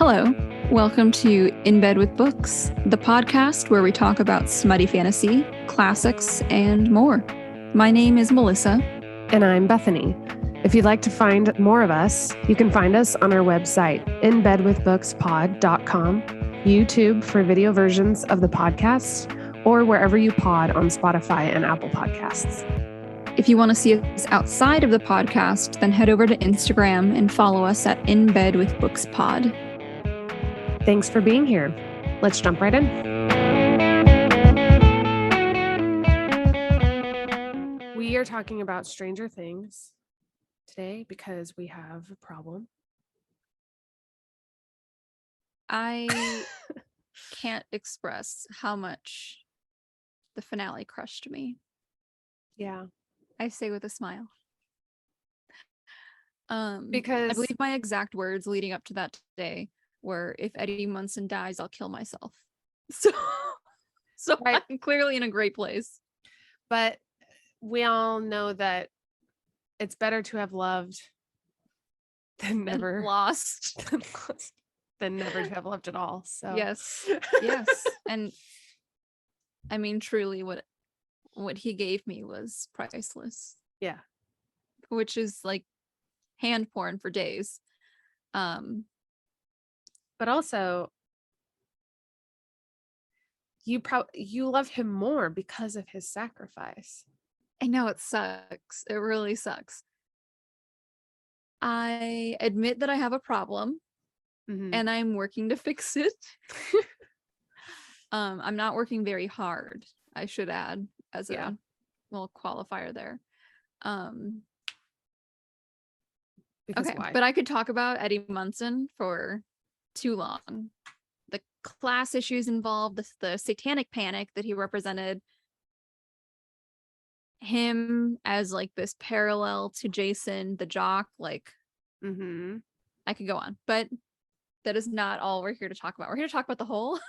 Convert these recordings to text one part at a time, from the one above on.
Hello. Welcome to In Bed with Books, the podcast where we talk about smutty fantasy, classics, and more. My name is Melissa. And I'm Bethany. If you'd like to find more of us, you can find us on our website, inbedwithbookspod.com, YouTube for video versions of the podcast, or wherever you pod on Spotify and Apple Podcasts. If you want to see us outside of the podcast, then head over to Instagram and follow us at In Bed with Books Pod. Thanks for being here. Let's jump right in. We are talking about Stranger Things today because we have a problem. I can't express how much the finale crushed me. Yeah. I say with a smile. Because I believe my exact words leading up to that day were, if Eddie Munson dies, I'll kill myself. So right. I'm clearly in a great place. But we all know that it's better to have loved than never lost. than never to have loved at all. So yes. And I mean, truly what he gave me was priceless. Yeah. Which is like hand porn for days. But also you love him more because of his sacrifice. I know it sucks. It really sucks. I admit that I have a problem, and I'm working to fix it. I'm not working very hard, I should add, as a little qualifier there. Because okay, why? but I could talk about Eddie Munson for too long. The class issues involved, the satanic panic that he represented, him as like this parallel to Jason the jock, like I could go on, but that is not all we're here to talk about. We're here to talk about the whole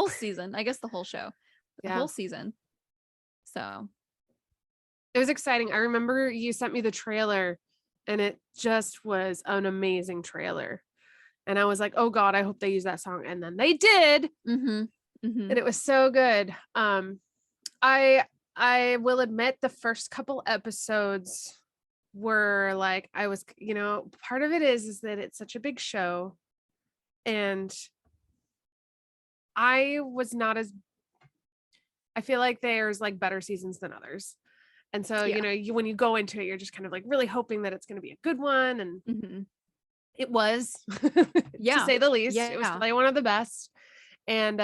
season, I guess the whole show, the whole season. So it was exciting. I remember you sent me the trailer and it just was an amazing trailer. And I was like, oh God, I hope they use that song. And then they did. And it was so good. I will admit the first couple episodes were like, I was, part of it is that it's such a big show. And I feel like there's like better seasons than others. And so, when you go into it, you're just kind of like really hoping that it's going to be a good one. And it was, to say the least. It was probably one of the best. And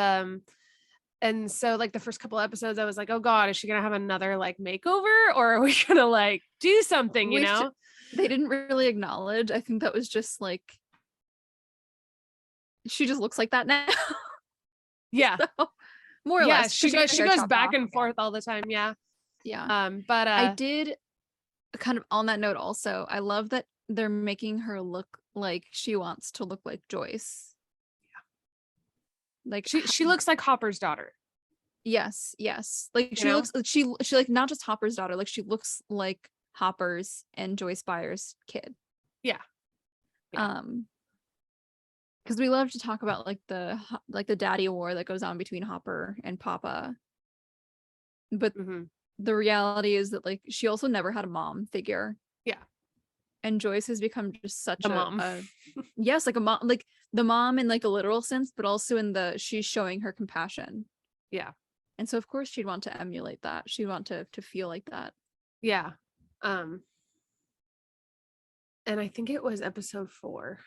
so like the first couple episodes, I was like, oh God, is she going to have another like makeover, or are we going to like do something, They didn't really acknowledge. I think that was just like, she just looks like that now. Yeah. So, more or less. She goes back and forth all the time. Yeah. But I did kind of on that note also, I love that they're making her look like she wants to look like Joyce. Like she looks like Hopper's daughter. Yes. Like she looks she like not just Hopper's daughter, like she looks like Hopper's and Joyce Byers' kid. Yeah. Because we love to talk about like the daddy war that goes on between Hopper and Papa. But the reality is that like she also never had a mom figure. Yeah. And Joyce has become just such a mom. Yes, like a mom, like the mom in like a literal sense, but also in she's showing her compassion. Yeah. And so of course she'd want to emulate that. She'd want to feel like that. Yeah. And I think it was episode 4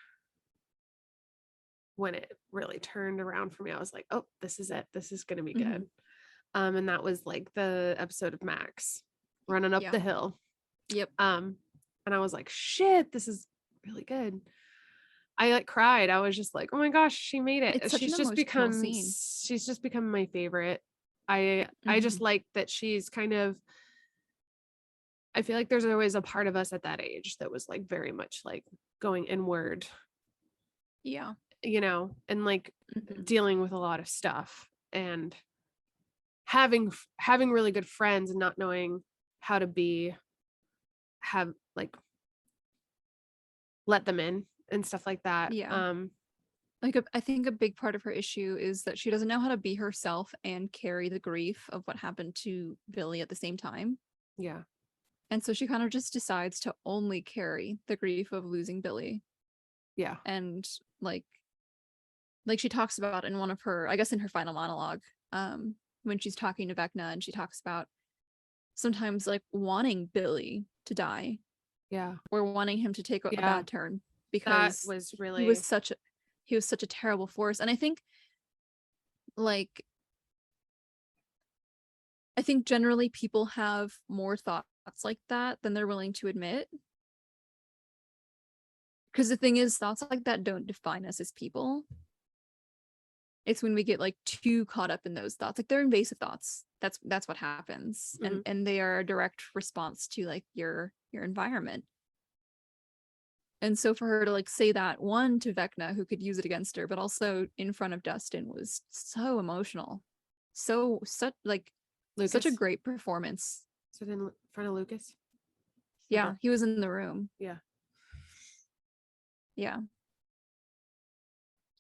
when it really turned around for me. I was like, oh, this is it. This is going to be good. And that was like the episode of Max running up the hill. Yep. And I was like, shit, this is really good. I like cried. I was just like, oh my gosh, she made it. She's just become my favorite. I just like that she's kind of, I feel like there's always a part of us at that age that was like very much like going inward. Yeah. And like dealing with a lot of stuff and having really good friends and not knowing how to let them in and stuff like that. Yeah. like I think a big part of her issue is that she doesn't know how to be herself and carry the grief of what happened to Billy at the same time. Yeah. And so she kind of just decides to only carry the grief of losing Billy. Yeah. And like she talks about in one of her, I guess in her final monologue, when she's talking to Vecna, and she talks about sometimes like wanting Billy to die. Yeah. Or wanting him to take a bad turn, because that was really, he was such a terrible force. And I think generally people have more thoughts like that than they're willing to admit. Because the thing is, thoughts like that don't define us as people. It's when we get like too caught up in those thoughts, like they're invasive thoughts. That's what happens. Mm-hmm. And they are a direct response to like your environment. And so for her to like say that, one, to Vecna, who could use it against her, but also in front of Dustin, was so emotional. Such a great performance. Is it in front of Lucas? Yeah, he was in the room. Yeah. Yeah.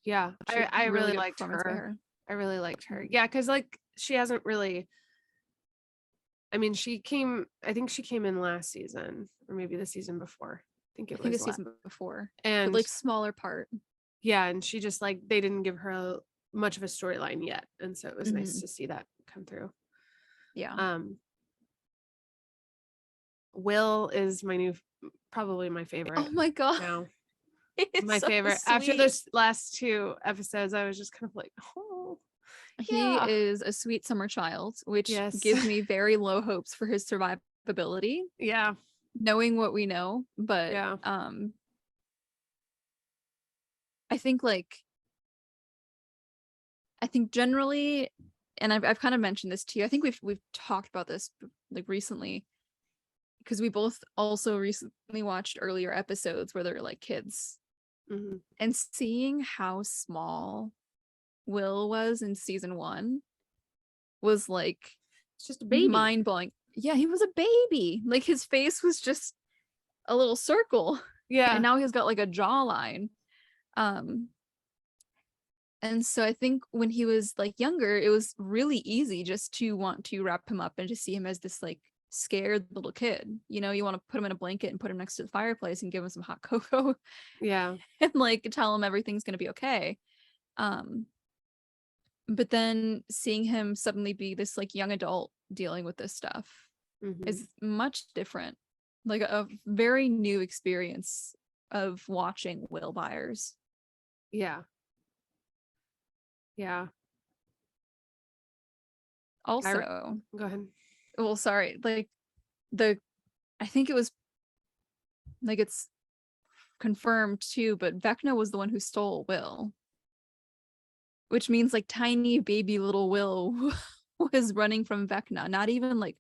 Yeah. I really liked her. I really liked her. Yeah, because like she hasn't really, I mean, I think she came in last season, or maybe the season before. I think the season before. And but like smaller part. Yeah, and she just like, they didn't give her much of a storyline yet. And so it was nice to see that come through. Yeah. Will is probably my favorite. Oh my God. Now. My so favorite. Sweet. After those last 2 episodes, I was just kind of like, oh. He is a sweet summer child, which gives me very low hopes for his survivability. Yeah. Knowing what we know, but I think generally, and I've kind of mentioned this to you, I think we've talked about this like recently, because we both also recently watched earlier episodes where they're like kids. Mm-hmm. And seeing how small Will was in season 1 was like, it's just a baby, mind-blowing. Yeah, he was a baby. Like his face was just a little circle. Yeah. And now he's got like a jawline. And so I think when he was like younger, it was really easy just to want to wrap him up and to see him as this like scared little kid. You know, you want to put him in a blanket and put him next to the fireplace and give him some hot cocoa. Yeah. And like tell him everything's going to be okay. But then seeing him suddenly be this like young adult dealing with this stuff is much different. Like a very new experience of watching Will Byers. Yeah. Yeah. Also, go ahead. Well, sorry. Like I think it was like it's confirmed too, but Vecna was the one who stole Will. Which means like tiny baby little Will was running from Vecna, not even like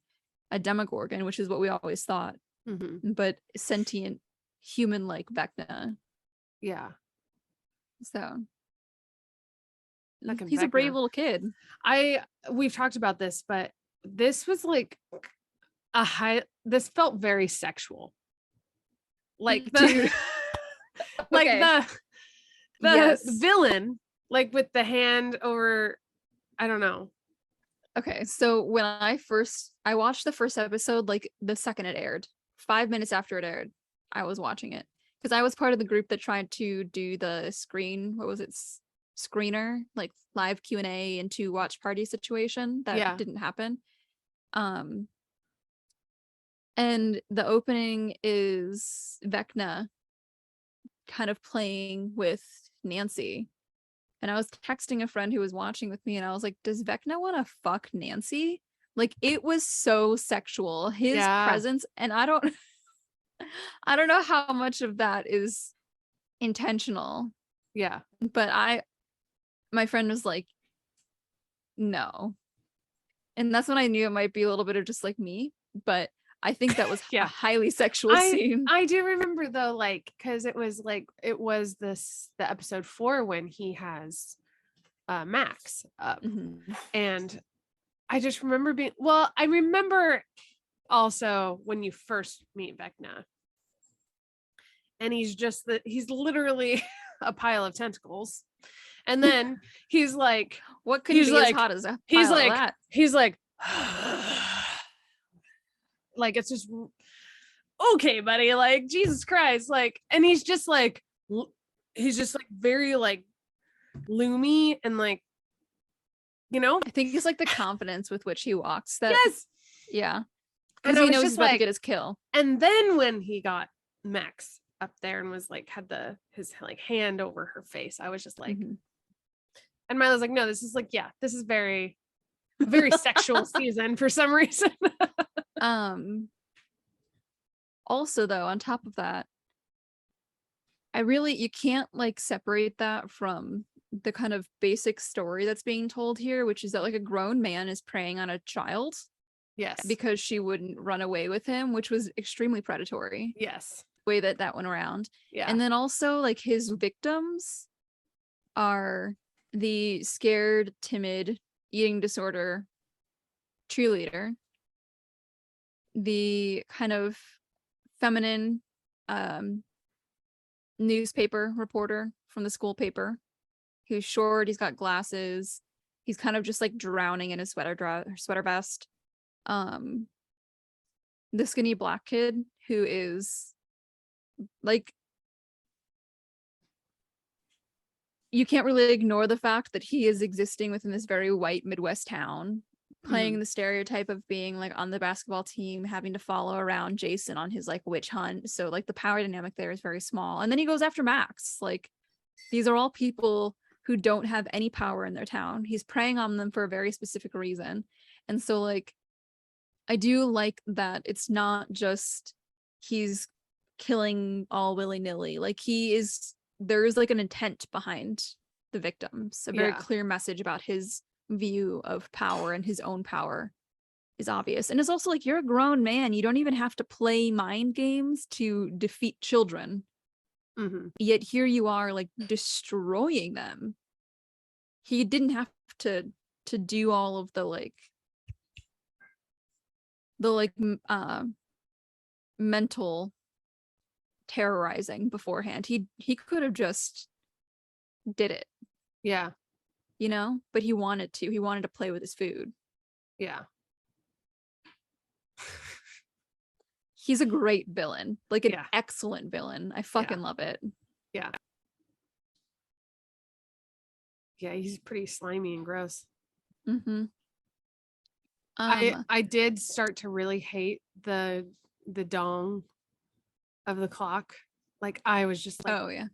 a Demogorgon, which is what we always thought, but sentient human like Vecna. Yeah. So like he's Vecna. A brave little kid. We've talked about this, but this was like this felt very sexual. Like the like the villain, like with the hand over, I don't know. Okay, so when I watched the first episode, like the second it aired, 5 minutes after it aired, I was watching it because I was part of the group that tried to do the screener, like live Q&A into watch party situation that didn't happen. And the opening is Vecna kind of playing with Nancy. And I was texting a friend who was watching with me, and I was like, does Vecna want to fuck Nancy? Like, it was so sexual. His presence, and I don't know how much of that is intentional. Yeah. But my friend was like, no. And that's when I knew it might be a little bit of just like me, but I think that was a highly sexual scene. I do remember though, like, because it was the episode 4 when he has Max up. And I just remember I remember also when you first meet Vecna, and he's literally a pile of tentacles. And then he's like, what could be as hot as a pile of that? He's like, like, it's just, okay, buddy, like, Jesus Christ, like, and he's just like very like gloomy and like, you know, I think it's like the confidence with which he walks that. Yes. Yeah. Because he knows he's about to get his kill. And then when he got Max up there and was like, had his like hand over her face, I was just like, and Milo's like, no, this is like, yeah, this is very sexual season for some reason. Also though, on top of that, you can't like separate that from the kind of basic story that's being told here, which is that like a grown man is preying on a child. Yes. Because she wouldn't run away with him, which was extremely predatory. Yes. The way that went around. Yeah. And then also like his victims are the scared, timid, eating disorder cheerleader, the kind of feminine newspaper reporter from the school paper who's short, he's got glasses, he's kind of just like drowning in his sweater vest. The skinny black kid who is like, you can't really ignore the fact that he is existing within this very white Midwest town, playing the stereotype of being like on the basketball team, having to follow around Jason on his like witch hunt. So like the power dynamic there is very small. And then he goes after Max. Like, these are all people who don't have any power in their town. He's preying on them for a very specific reason. And so like, I do like that it's not just he's killing all willy-nilly. Like, there is like an intent behind the victims. A very clear message about his view of power, and his own power is obvious. And it's also like, you're a grown man. You don't even have to play mind games to defeat children. Yet here you are like destroying them. He didn't have to do all of the mental terrorizing beforehand. He could have just did it. Yeah. You know, but he wanted to play with his food. Yeah. He's a great villain, like an excellent villain. I fucking love it. Yeah. Yeah, he's pretty slimy and gross. I did start to really hate the dong of the clock. Like, I was just like, oh yeah,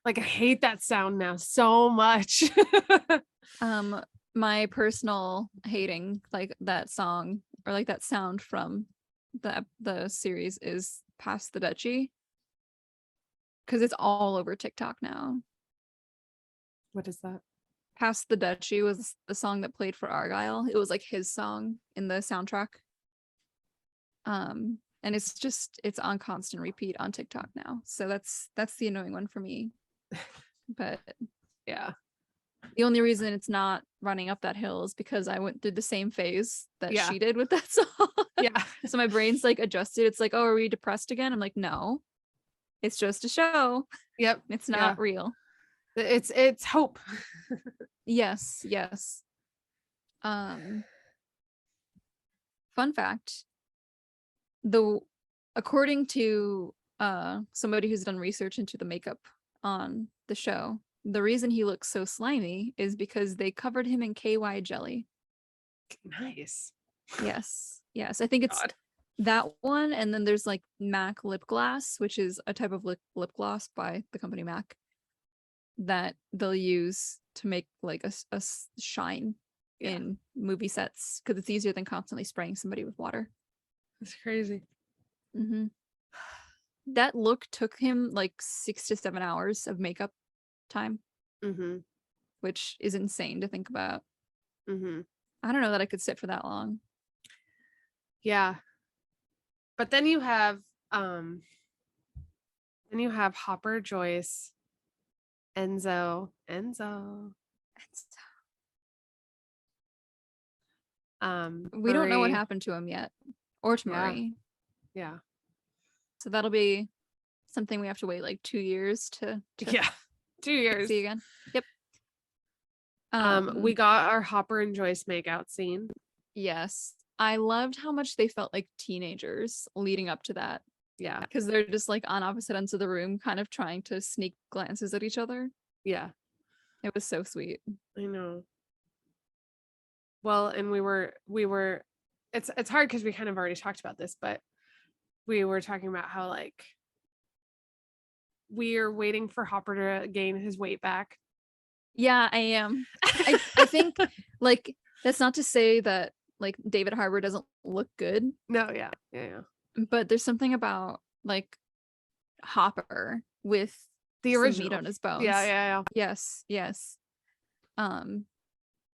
like, I hate that sound now so much. My personal hating like that song, or like that sound from the series, is Pass the Dutchie, because it's all over TikTok now. What is that? Pass the Dutchie was the song that played for Argyle. It was like his song in the soundtrack. And it's on constant repeat on TikTok now. So that's the annoying one for me. But yeah, the only reason it's not running up that hill is because I went through the same phase that she did with that song. Yeah. So my brain's like adjusted. It's like, oh, are we depressed again? I'm like, no, it's just a show. Yep. It's not real. It's hope. Yes. Fun fact, according to somebody who's done research into the makeup on the show, the reason he looks so slimy is because they covered him in KY jelly. Nice. Yes. I think it's that one, and then there's like MAC lip gloss, which is a type of lip gloss by the company MAC that they'll use to make like a shine in movie sets, because it's easier than constantly spraying somebody with water. That's crazy. That look took him like 6 to 7 hours of makeup time, which is insane to think about. I don't know that I could sit for that long. Yeah, but then you have Hopper, Joyce, Enzo. We don't know what happened to him yet, or to Marie. Yeah. So that'll be something we have to wait like 2 years to Yeah. 2 years. see again. Yep. We got our Hopper and Joyce makeout scene. Yes. I loved how much they felt like teenagers leading up to that. Yeah. Because they're just like on opposite ends of the room, kind of trying to sneak glances at each other. Yeah. It was so sweet. I know. Well, and we were it's hard because we kind of already talked about this, but we were talking about how like we're waiting for Hopper to gain his weight back. Yeah, I am. I think like that's not to say that like David Harbour doesn't look good. No, yeah. But there's something about like Hopper with The some original meat on his bones. Yeah. Yes.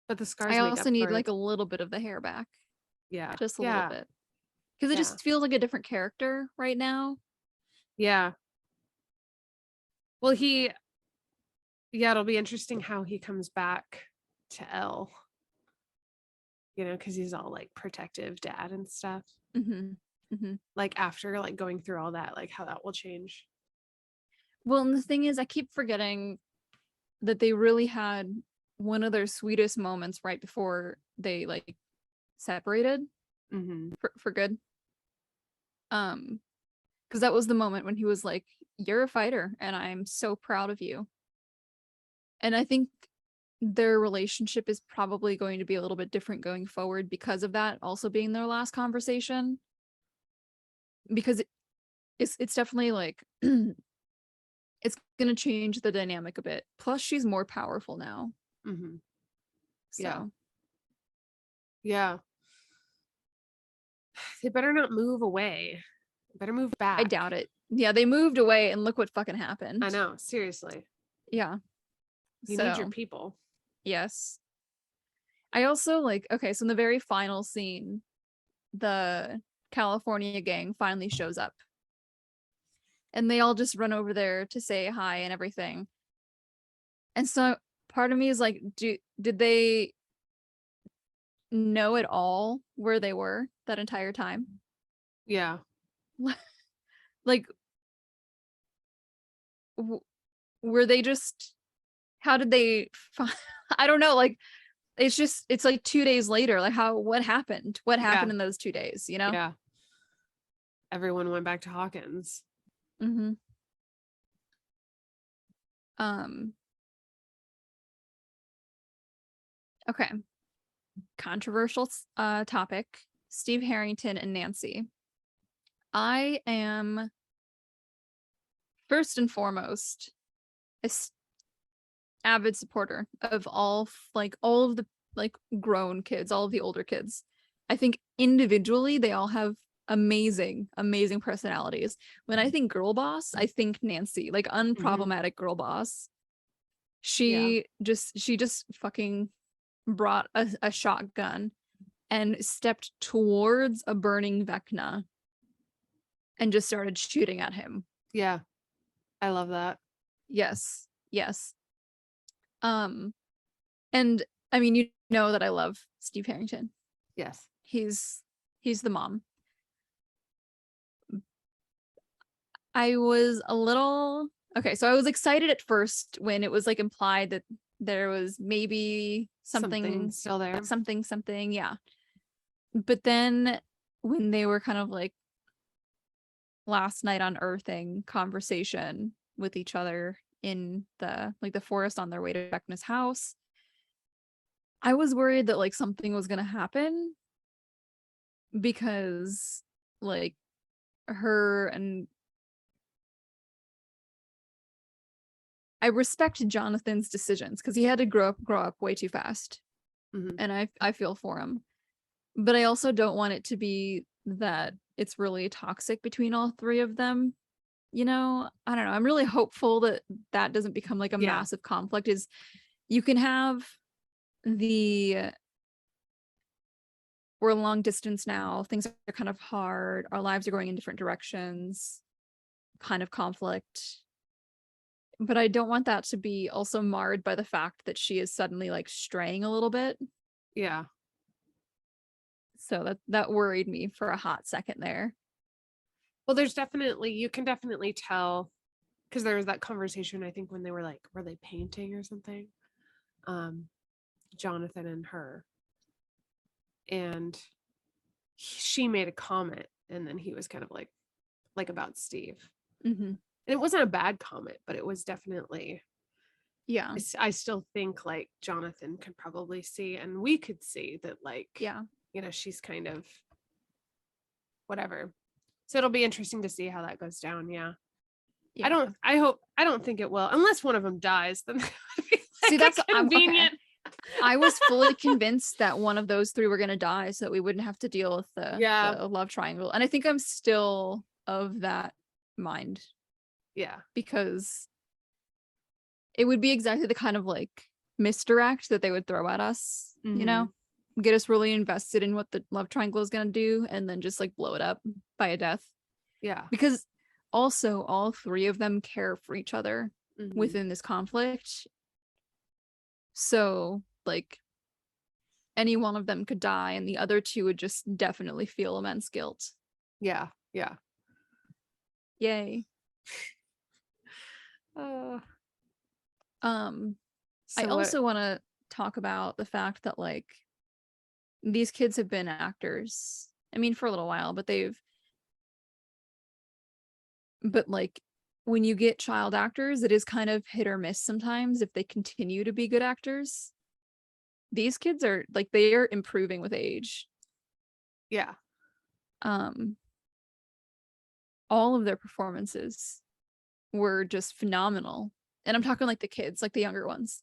But the scars. I also need like a little bit of the hair back. Yeah. Just a little bit. Because it just feels like a different character right now. Yeah. Well, it'll be interesting how he comes back to Elle. You know, because he's all like protective dad and stuff. Like after like going through all that, like how that will change. Well, and the thing is, I keep forgetting that they really had one of their sweetest moments right before they like separated for good. Because that was the moment when he was like, "You're a fighter, and I'm so proud of you." And I think their relationship is probably going to be a little bit different going forward because of that also being their last conversation. Because it's definitely like it's gonna change the dynamic a bit. Plus, she's more powerful now. So yeah. They better not move away. They better move back. I doubt it. Yeah, they moved away, and look what fucking happened. I know, seriously. Yeah. You need your people. Yes. I also like, okay, so in the very final scene, the California gang finally shows up. And they all just run over there to say hi and everything. And so part of me is like, did they know at all where they were that entire time? Yeah. Like, were they just, how did they I don't know, like it's like 2 days later, like what happened in those 2 days, you know? Yeah, everyone went back to Hawkins. Okay, controversial topic. Steve Harrington and Nancy. I am first and foremost a avid supporter of all of the like grown kids, all of the older kids. I think individually they all have amazing personalities. When I think girl boss, I think Nancy, like unproblematic girl boss. She just fucking brought a shotgun and stepped towards a burning Vecna and just started shooting at him. Yeah, I love that. Yes. And I mean, you know that I love Steve Harrington. Yes. He's the mom. I was a little okay, so I was excited at first when it was like implied that there was maybe something still there. Something, yeah. But then when they were kind of like last night unearthing conversation with each other in the forest on their way to Vecna's house, I was worried that like something was gonna happen because like her and I respect Jonathan's decisions because he had to grow up way too fast. And I feel for him. But I also don't want it to be that it's really toxic between all three of them. You know, I don't know. I'm really hopeful that doesn't become like a massive conflict. Is you can have we're long distance now. Things are kind of hard. Our lives are going in different directions. Kind of conflict. But I don't want that to be also marred by the fact that she is suddenly like straying a little bit. Yeah. So that worried me for a hot second there. Well, you can definitely tell, because there was that conversation, I think, when they were like, were they painting or something? Jonathan and her. And she made a comment, and then he was kind of like about Steve. Mm-hmm. And it wasn't a bad comment, but it was definitely, yeah. I still think like Jonathan could probably see, and we could see that, like, Yeah. She's kind of whatever. So it'll be interesting to see how that goes down. Yeah. Yeah. I don't think it will, unless one of them dies. Then see, that's convenient. Okay. I was fully convinced that one of those three were going to die so that we wouldn't have to deal with the love triangle. And I think I'm still of that mind. Yeah. Because it would be exactly the kind of like misdirect that they would throw at us, get us really invested in what the love triangle is going to do and then just like blow it up by a death. Yeah. Because also all three of them care for each other within this conflict. So like any one of them could die and the other two would just definitely feel immense guilt. Yeah. Yeah. Yay. I also want to talk about the fact that like these kids have been actors. I mean, for a little while, but like when you get child actors, it is kind of hit or miss sometimes if they continue to be good actors. These kids are like, they are improving with age. Yeah. All of their performances were just phenomenal. And I'm talking like the kids, like the younger ones.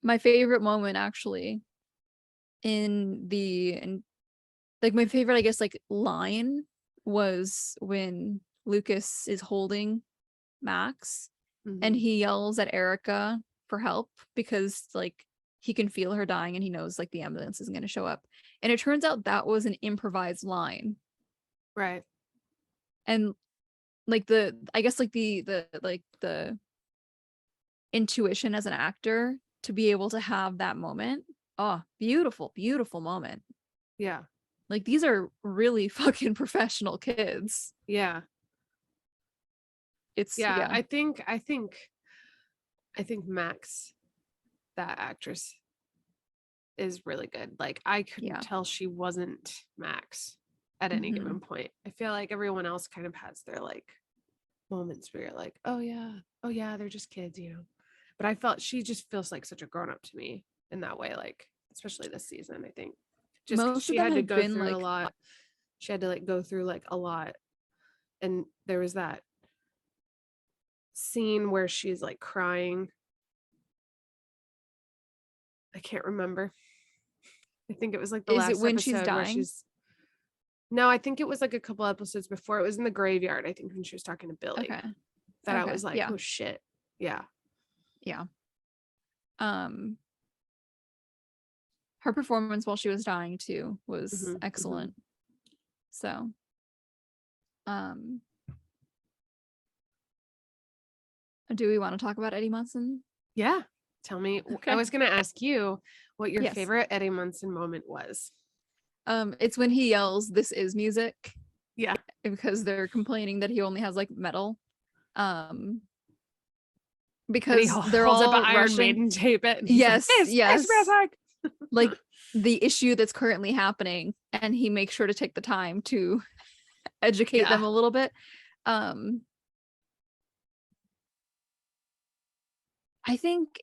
My favorite moment actually like my favorite, I guess, like line was when Lucas is holding Max and he yells at Erica for help because like he can feel her dying and he knows like the ambulance isn't going to show up. And it turns out that was an improvised line. Right. And like I guess like the intuition as an actor to be able to have that moment. Oh, beautiful, beautiful moment. Yeah. Like these are really fucking professional kids. Yeah. Yeah. I think Max, that actress, is really good. Like I couldn't tell she wasn't Max at any given point. I feel like everyone else kind of has their like moments where you're like, oh yeah, they're just kids, But I felt she just feels like such a grown up to me in that way, like especially this season. I think just most she of them had to have go been through like a lot. She had to like go through like a lot, and there was that scene where she's like crying. I can't remember. I think it was like the is last it when episode she's dying? where she's. No, I think it was like a couple episodes before. It was in the graveyard. I think when she was talking to Billy. Okay. That I was like, oh shit. Yeah. Yeah. Her performance while she was dying too was excellent. So do we want to talk about Eddie Munson? Yeah. Tell me. Okay. I was going to ask you what your favorite Eddie Munson moment was. It's when he yells, "This is music." Yeah. Because they're complaining that he only has like metal. Because they're holds all up an Iron rushing. Maiden tape it. Yes. Like, yes. Like the issue that's currently happening, and he makes sure to take the time to educate them a little bit. I think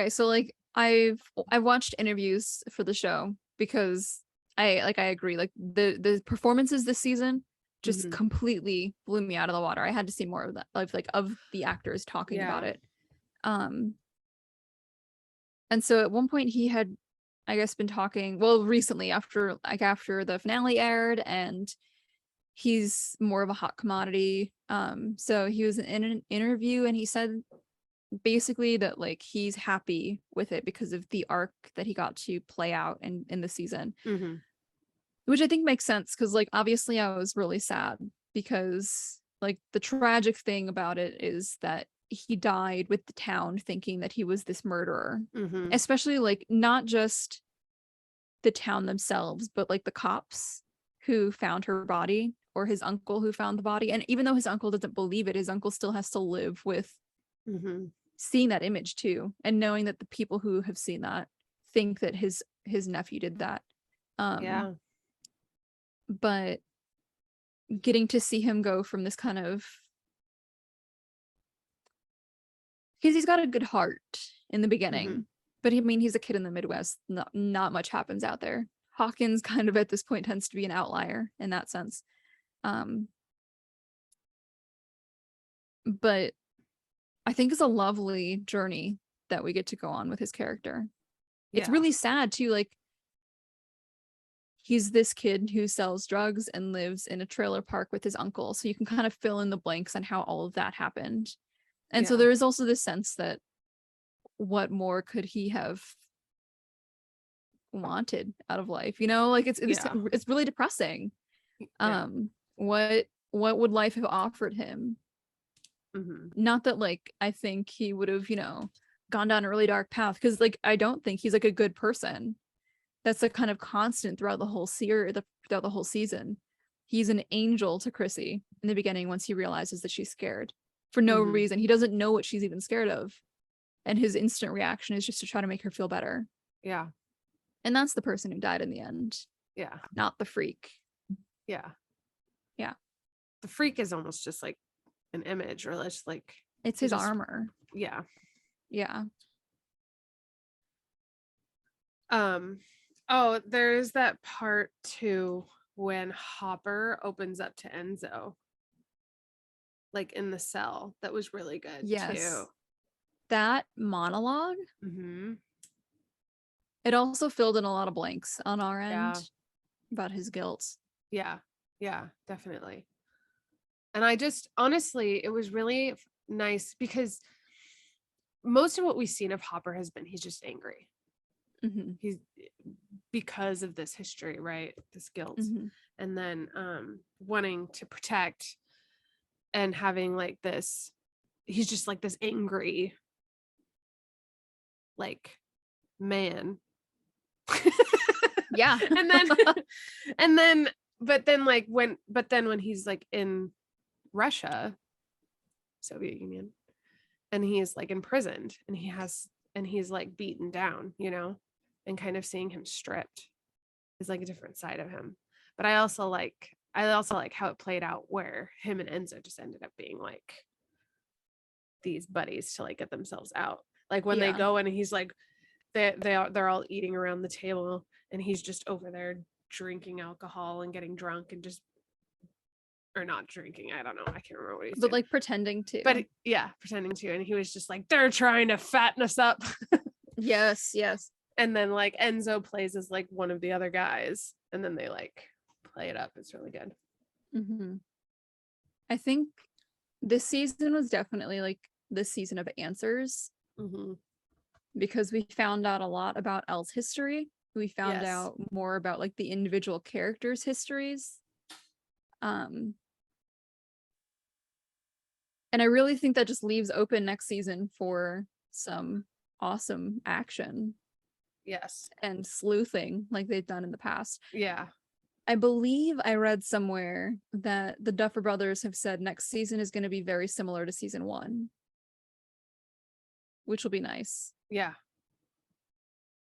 so like I've watched interviews for the show because I agree, like the performances this season just completely blew me out of the water. I had to see more of that, of the actors talking about it. And so at one point he had, I guess, been talking, well, recently after the finale aired, and he's more of a hot commodity. So he was in an interview and he said basically that like he's happy with it because of the arc that he got to play out in the season, which I think makes sense because like obviously I was really sad because like the tragic thing about it is that he died with the town thinking that he was this murderer, especially like not just the town themselves, but like the cops who found her body, or his uncle who found the body. And even though his uncle doesn't believe it, his uncle still has to live with seeing that image too, and knowing that the people who have seen that think that his nephew did that. But getting to see him go from this kind of, because he's got a good heart in the beginning, but I mean, he's a kid in the Midwest. Not much happens out there. Hawkins kind of at this point tends to be an outlier in that sense. But I think it's a lovely journey that we get to go on with his character. It's really sad too. Like, he's this kid who sells drugs and lives in a trailer park with his uncle. So you can kind of fill in the blanks on how all of that happened. And so there is also this sense that what more could he have wanted out of life? You know, like it's really depressing. What would life have offered him? Not that like I think he would have, you know, gone down a really dark path, because like I don't think he's like a good person. That's a kind of constant throughout the whole throughout the whole season. He's an angel to Chrissy in the beginning once he realizes that she's scared for no reason. He doesn't know what she's even scared of. And his instant reaction is just to try to make her feel better. Yeah. And that's the person who died in the end. Yeah. Not the freak. Yeah. Yeah. The freak is almost just like an image, or it's like it's his armor. Yeah. Yeah. Oh, there's that part too when Hopper opens up to Enzo, like in the cell. That was really good too. That monologue. It also filled in a lot of blanks on our end about his guilt. Yeah, definitely. And I just, honestly, it was really nice because most of what we've seen of Hopper has been, he's just angry. He's because of this history, right? This guilt. And then wanting to protect and having like this, he's just like this angry like man. Yeah. But then when he's like in Russia, Soviet Union, and he is like imprisoned, and he's like beaten down, you know, and kind of seeing him stripped is like a different side of him. But I also like how it played out, where him and Enzo just ended up being like these buddies to like get themselves out. Like when they go in and he's like, they're all eating around the table, and he's just over there drinking alcohol and getting drunk and just, or not drinking, I don't know, I can't remember what he's doing. Like pretending to. But pretending to, and he was just like, they're trying to fatten us up. Yes. And then like Enzo plays as like one of the other guys, and then they like play it up. It's really good. I think this season was definitely like the season of answers, because we found out a lot about Elle's history. We found out more about like the individual characters' histories. And I really think that just leaves open next season for some awesome action. Yes. And sleuthing like they've done in the past. Yeah. I believe I read somewhere that the Duffer Brothers have said next season is going to be very similar to season 1, which will be nice. Yeah.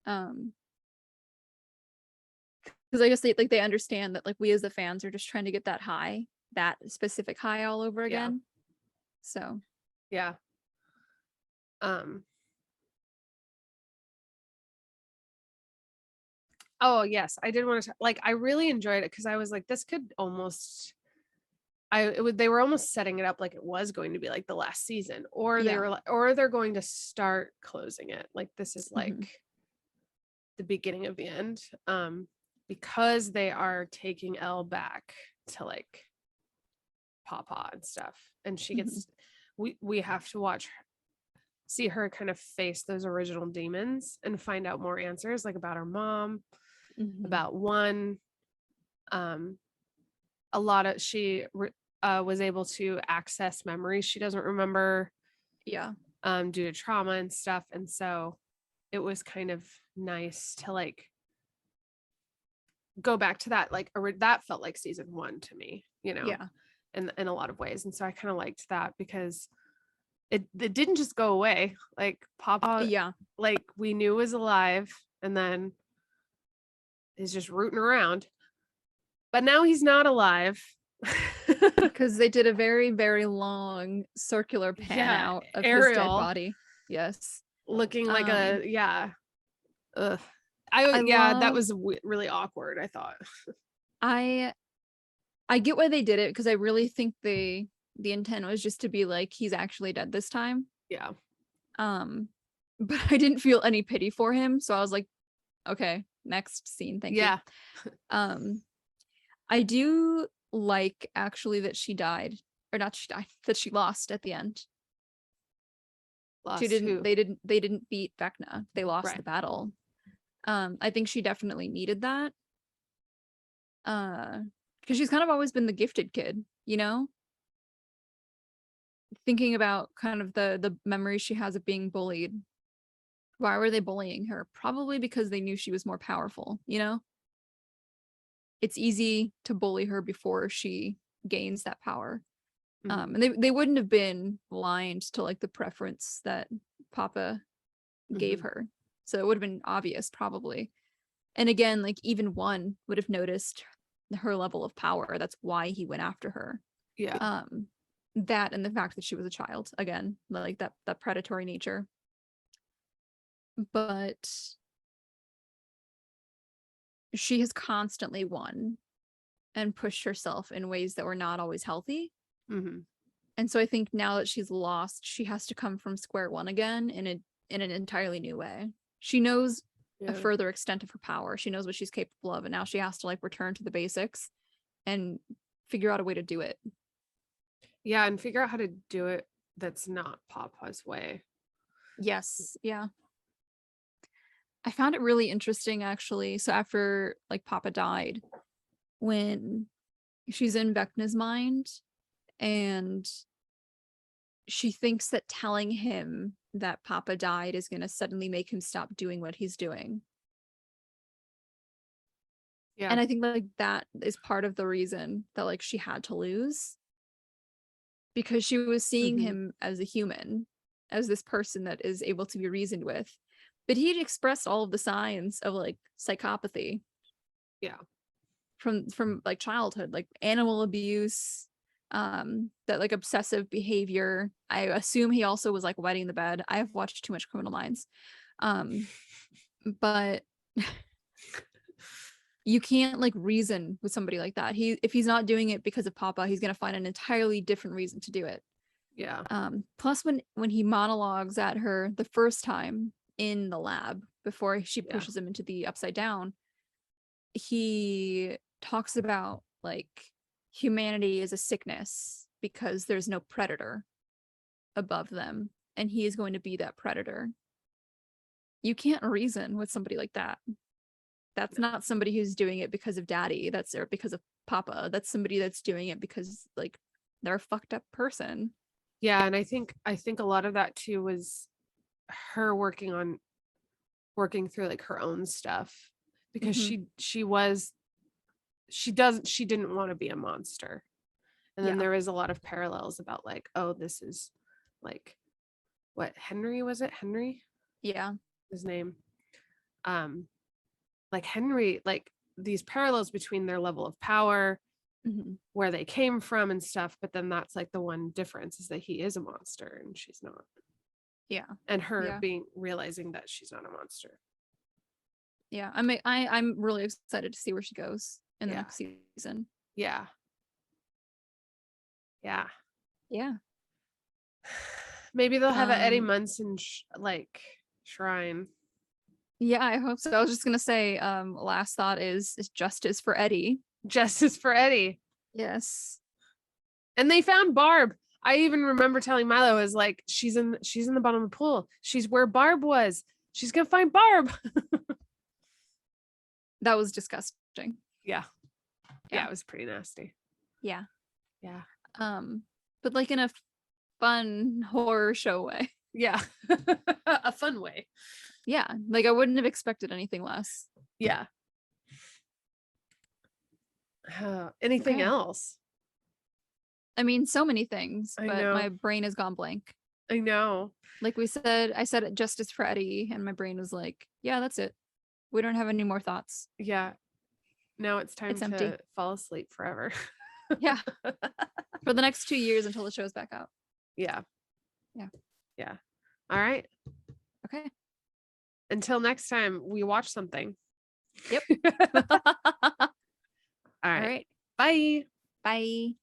Because I guess they understand that like we as the fans are just trying to get that specific high all over again. So yeah. Oh yes, I did want to like, I really enjoyed it because I was like, this could almost, they were almost setting it up like it was going to be like the last season, or they were, or they're going to start closing it like this is like the beginning of the end, because they are taking Elle back to like Papa and stuff, and she gets we have to see her kind of face those original demons and find out more answers like about her mom, about one, a lot of, she was able to access memories she doesn't remember due to trauma and stuff, and so it was kind of nice to like go back to that, like that felt like season 1 to me, Yeah. in a lot of ways. And so I kind of liked that because it didn't just go away. Like Papa, Yeah. like we knew was alive and then is just rooting around. But now he's not alive. Because they did a very, very long circular pan out of his dead aerial, body. Yes. looking like Ugh. That was really awkward, I thought. I get why they did it, because I really think the intent was just to be like, he's actually dead this time. Yeah. But I didn't feel any pity for him, so I was like, okay, next scene, thank you. I do like actually that she died, or not she died, that she lost at the end. They didn't beat Vecna. They lost the battle. I think she definitely needed that. Because she's kind of always been the gifted kid, thinking about kind of the memories she has of being bullied. Why were they bullying her? Probably because they knew she was more powerful, It's easy to bully her before she gains that power. And they wouldn't have been blind to like the preference that Papa gave her. So it would have been obvious probably. And again, like even one would have noticed her level of power. That's why he went after her. Yeah. That and the fact that she was a child, again, like that predatory nature. But she has constantly won and pushed herself in ways that were not always healthy. And so I think now that she's lost, she has to come from square one again in an entirely new way. She knows a further extent of her power. She knows what she's capable of, and now she has to like return to the basics and figure out a way to do it. Yeah, and figure out how to do it that's not Papa's way. Yes, yeah. I found it really interesting actually. So after like Papa died, when she's in Vecna's mind and she thinks that telling him that Papa died is going to suddenly make him stop doing what he's doing. Yeah. And I think like that is part of the reason that like she had to lose, because she was seeing him as a human, as this person that is able to be reasoned with. But he had expressed all of the signs of like psychopathy. Yeah. From like childhood, like animal abuse, that like obsessive behavior. I assume he also was like wetting the bed. I have watched too much Criminal Minds. But you can't like reason with somebody like that. If he's not doing it because of Papa, he's gonna find an entirely different reason to do it. Yeah. Plus when he monologues at her the first time in the lab before she pushes him into the upside down, he talks about like humanity is a sickness because there's no predator above them, and he is going to be that predator. You can't reason with somebody like that. That's not somebody who's doing it because of daddy, that's or because of Papa. That's somebody that's doing it because like they're a fucked up person. Yeah, and I think a lot of that too was her working through like her own stuff, because she didn't want to be a monster. And then there is a lot of parallels about like, oh, this is like what Henry was it? Henry? Yeah. His name. Like Henry, like these parallels between their level of power, where they came from and stuff, but then that's like the one difference is that he is a monster and she's not. Yeah. And her realizing that she's not a monster. Yeah, I'm really excited to see where she goes in the next season. Yeah. Maybe they'll have an Eddie Munson shrine. Yeah, I hope so. I was just gonna say, last thought is justice for Eddie. Justice for Eddie. Yes. And they found Barb. I even remember telling Milo, is like, she's in the bottom of the pool. She's where Barb was. She's gonna find Barb. That was disgusting. Yeah, it was pretty nasty. Yeah. But like in a fun horror show way. Yeah. A fun way. Yeah, like I wouldn't have expected anything less. Yeah. Anything Okay. else? I mean, so many things, I but know. my brain has gone blank. I know. Like we said, I said justice for Eddie, and my brain was like, yeah, that's it. We don't have any more thoughts. Yeah. Now it's time It's to empty. fall asleep forever. Yeah. For the next 2 years until the show's back out. Yeah. Yeah. Yeah. All right. Okay. Until next time, we watch something. Yep. All All right. right. Bye. Bye.